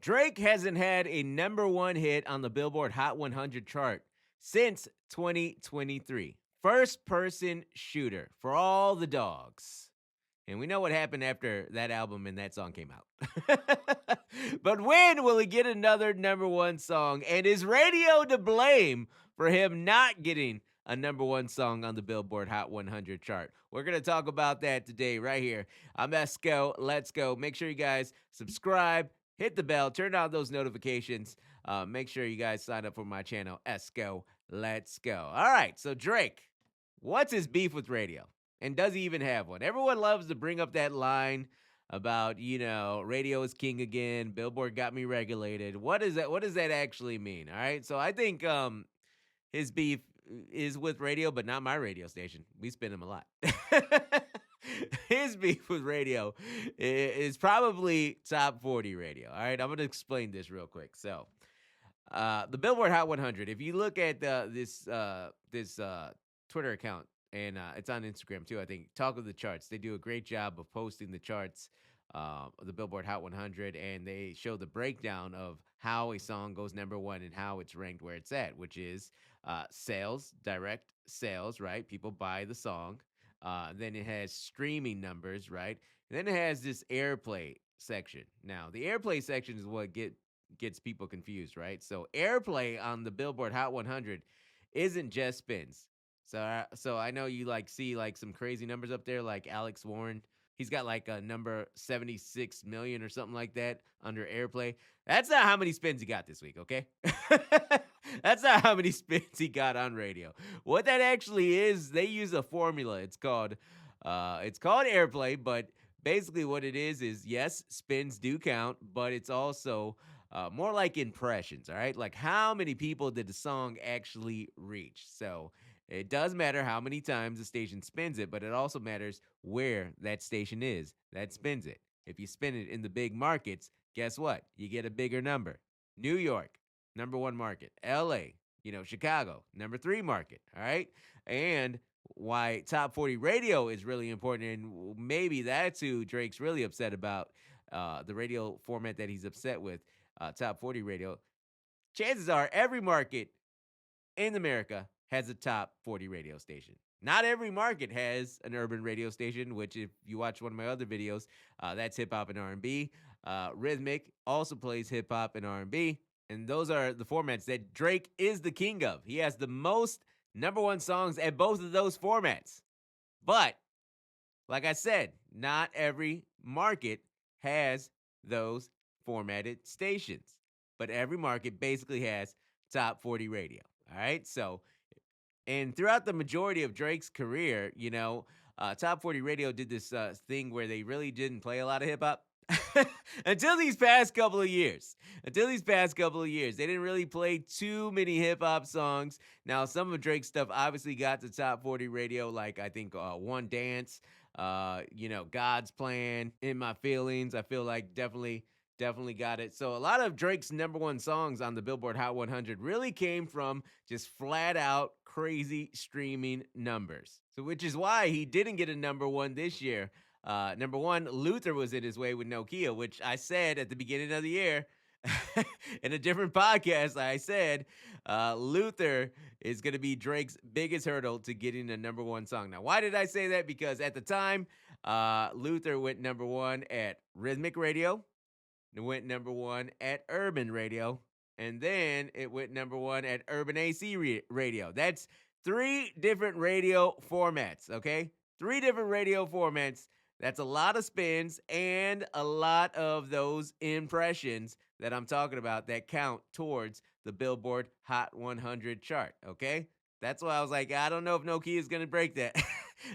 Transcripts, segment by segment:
Drake hasn't had a number one hit on the Billboard Hot 100 chart since 2023. First person shooter for all the dogs. And we know what happened after that album and that song came out. But when will he get another number one song? And is radio to blame for him not getting a number one song on the Billboard Hot 100 chart? We're going to talk about that today right here. I'm Esko. Let's go. Make sure you guys subscribe, hit the bell, turn on those notifications. Make sure you guys sign up for my channel, Esko. Let's go. All right. So Drake, what's his beef with radio? And does he even have one? Everyone loves to bring up that line about, radio is king again. Billboard got me regulated. What is that? What does that actually mean? All right. So I think his beef is with radio, but not my radio station. We spin him a lot. His beef with radio is probably top 40 radio. All right. I'm going to explain this real quick. So the Billboard Hot 100, if you look at this Twitter account, and it's on Instagram too, I think. Talk of the Charts. They do a great job of posting the charts, the Billboard Hot 100, and they show the breakdown of how a song goes number one and how it's ranked where it's at, which is sales, direct sales, right? People buy the song. Then it has streaming numbers, right? And then it has this airplay section. Now, the airplay section is what gets people confused, right? So airplay on the Billboard Hot 100 isn't just spins. So I know you see some crazy numbers up there, like Alex Warren. He's got like a number 76 million or something like that under airplay. That's not how many spins he got this week, okay? That's not how many spins he got on radio. What that actually is, they use a formula. It's called airplay, but basically what it is yes, spins do count, but it's also more like impressions, all right? Like how many people did the song actually reach? So it does matter how many times the station spins it, but it also matters where that station is that spins it. If you spin it in the big markets, guess what? You get a bigger number. New York, number one market. LA, Chicago, number 3 market. All right. And why top 40 radio is really important, and maybe that's who Drake's really upset about, the radio format that he's upset with, top 40 radio. Chances are every market in America has a top 40 radio station. Not every market has an urban radio station, which if you watch one of my other videos, that's hip hop and R&B. Rhythmic also plays hip hop and R&B, and those are the formats that Drake is the king of. He has the most number one songs at both of those formats. But like I said, not every market has those formatted stations, but every market basically has top 40 radio. All right. So, and throughout the majority of Drake's career, top 40 radio did this thing where they really didn't play a lot of hip hop until these past couple of years. They didn't really play too many hip hop songs. Now, some of Drake's stuff obviously got to top 40 radio, like I think One Dance, God's Plan, In My Feelings. I feel like definitely got it. So a lot of Drake's number one songs on the Billboard Hot 100 really came from just flat out crazy streaming numbers. So which is why he didn't get a number one this year. Number one, Luther was in his way with Nokia, which I said at the beginning of the year in a different podcast. I said Luther is going to be Drake's biggest hurdle to getting a number one song. Now, why did I say that? Because at the time, Luther went number one at Rhythmic Radio. It went number one at Urban Radio, and then it went number one at Urban AC Radio. That's 3 different radio formats, okay? 3 different radio formats. That's a lot of spins and a lot of those impressions that I'm talking about that count towards the Billboard Hot 100 chart, okay? That's why I was like, I don't know if Nokia is going to break that.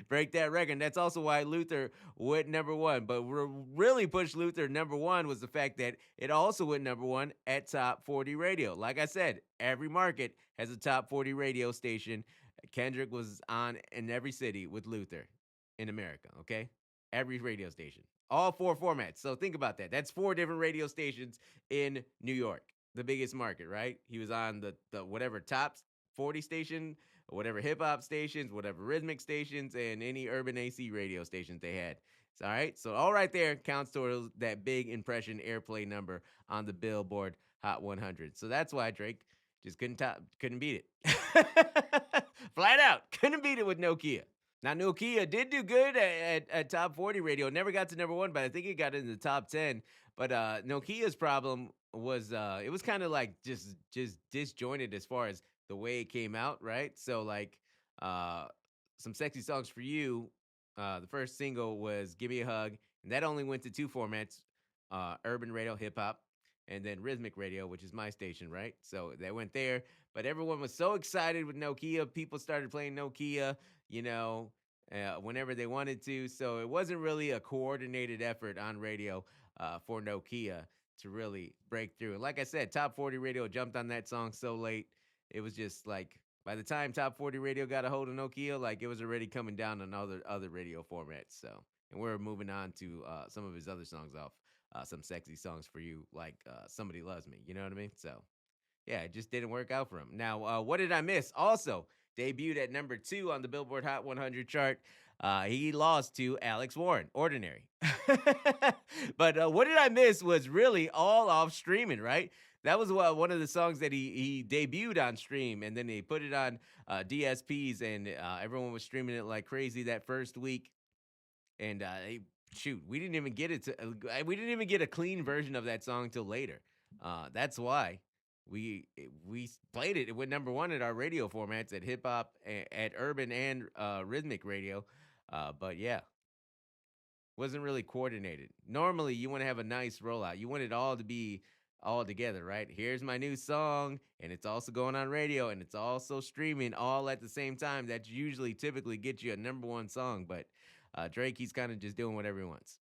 Break that record. That's also why Luther went number one. But what really pushed Luther number one was the fact that it also went number one at top 40 radio. Like I said, every market has a top 40 radio station. Kendrick was on in every city with Luther in America, okay? Every radio station. All 4 formats. So think about that. That's 4 different radio stations in New York, the biggest market, right? He was on the whatever top 40 station, whatever hip hop stations, whatever rhythmic stations, and any urban AC radio stations they had. All right. So all right there counts towards that big impression airplay number on the Billboard Hot 100. So that's why Drake just couldn't beat it. Flat out, couldn't beat it with Nokia. Now Nokia did do good at top 40 radio. Never got to number one, but I think it got in the top 10. But Nokia's problem was it was kind of like just disjointed as far as the way it came out, right? So like uh some sexy songs for you. The first single was "Give Me a Hug," and that only went to two formats: urban radio, hip hop, and then rhythmic radio, which is my station, right? So they went there. But everyone was so excited with Nokia. People started playing Nokia, you know, whenever they wanted to. So it wasn't really a coordinated effort on radio for Nokia to really break through. And like I said, Top 40 Radio jumped on that song so late. It was just like by the time Top 40 Radio got a hold of Nokia, like it was already coming down on other radio formats. So, and we're moving on to some of his other songs off some sexy songs for you, like "Somebody Loves Me." You know what I mean? So, yeah, it just didn't work out for him. Now, what did I miss? Also, debuted at number 2 on the Billboard Hot 100 chart. He lost to Alex Warren, "Ordinary." But what did I miss was really all off streaming, right? That was one of the songs that he debuted on stream, and then they put it on DSPs, and everyone was streaming it like crazy that first week. And shoot, we didn't even get a clean version of that song till later. That's why we played it. It went number one at our radio formats at hip hop, at urban and rhythmic radio. But yeah, wasn't really coordinated. Normally, you want to have a nice rollout. You want it all to be all together, right? Here's my new song, and it's also going on radio, and it's also streaming all at the same time. That usually typically gets you a number one song, but Drake, he's kind of just doing whatever he wants.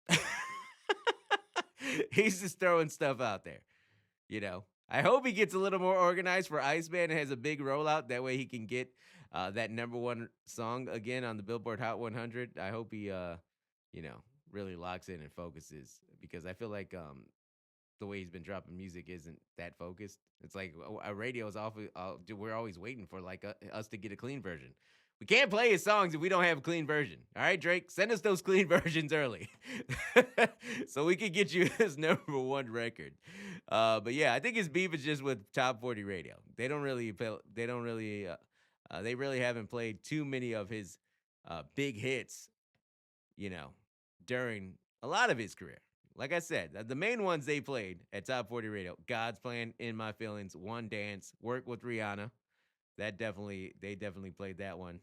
He's just throwing stuff out there, you know. I hope he gets a little more organized for Iceman and has a big rollout. That way he can get that number one song again on the Billboard Hot 100. I hope he, you know, really locks in and focuses because I feel like the way he's been dropping music isn't that focused. It's like a radio is awful. We're always waiting for like us to get a clean version. We can't play his songs if we don't have a clean version. All right, Drake, send us those clean versions early, so we can get you his number one record. But yeah, I think his beef is just with Top 40 Radio. They don't really. They really haven't played too many of his big hits. You know, during a lot of his career. Like I said, the main ones they played at Top 40 Radio: "God's Plan," "In My Feelings," "One Dance," "Work with Rihanna." They definitely played that one.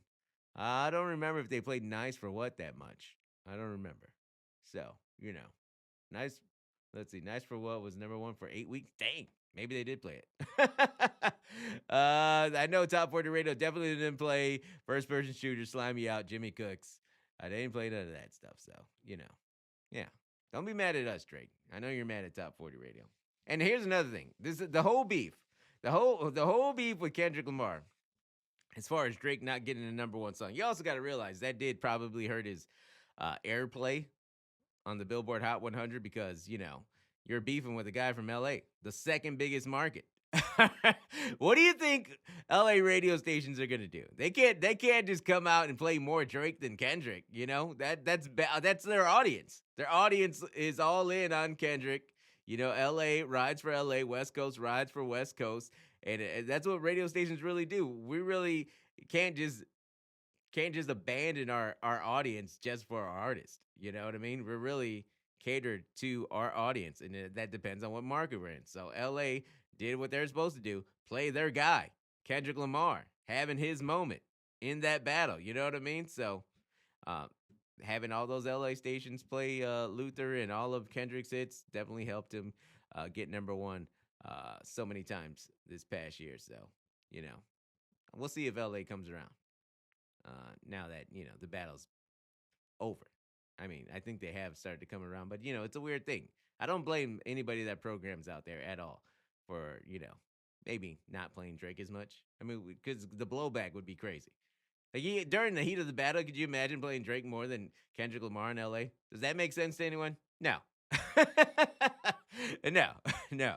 I don't remember if they played "Nice for What" that much. I don't remember. So, you know, nice. Let's see, "Nice for What" was number one for 8 weeks. Dang, maybe they did play it. I know Top 40 Radio definitely didn't play "First Person Shooter," "Slime Me Out," Jimmy Cooks. They didn't play none of that stuff. So, you know, yeah. Don't be mad at us, Drake. I know you're mad at Top 40 Radio. And here's another thing. This is the whole beef. The whole beef with Kendrick Lamar, as far as Drake not getting the number one song. You also got to realize that did probably hurt his airplay on the Billboard Hot 100 because, you know, you're beefing with a guy from LA, the second biggest market. What do you think LA radio stations are going to do? They can't just come out and play more Drake than Kendrick, you know? That's their audience. Their audience is all in on Kendrick. You know, LA rides for LA, West Coast rides for West Coast, and that's what radio stations really do. We really can't just abandon our audience just for our artist. You know what I mean? We're really catered to our audience, and that depends on what market we're in. So LA did what they're supposed to do: play their guy, Kendrick Lamar, having his moment in that battle. You know what I mean? So having all those LA stations play Luther and all of Kendrick's hits definitely helped him get number one so many times this past year. So, you know, we'll see if LA comes around now that, you know, the battle's over. I mean, I think they have started to come around, but, you know, it's a weird thing. I don't blame anybody that programs out there at all for, you know, maybe not playing Drake as much. I mean, because the blowback would be crazy. Like during the heat of the battle, could you imagine playing Drake more than Kendrick Lamar in LA? Does that make sense to anyone? No. No, no.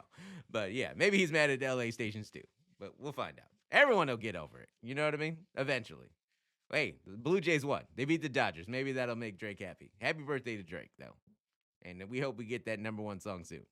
But yeah, maybe he's mad at the LA stations too. But we'll find out. Everyone will get over it. You know what I mean? Eventually. Hey, the Blue Jays won. They beat the Dodgers. Maybe that'll make Drake happy. Happy birthday to Drake, though. And we hope we get that number one song soon.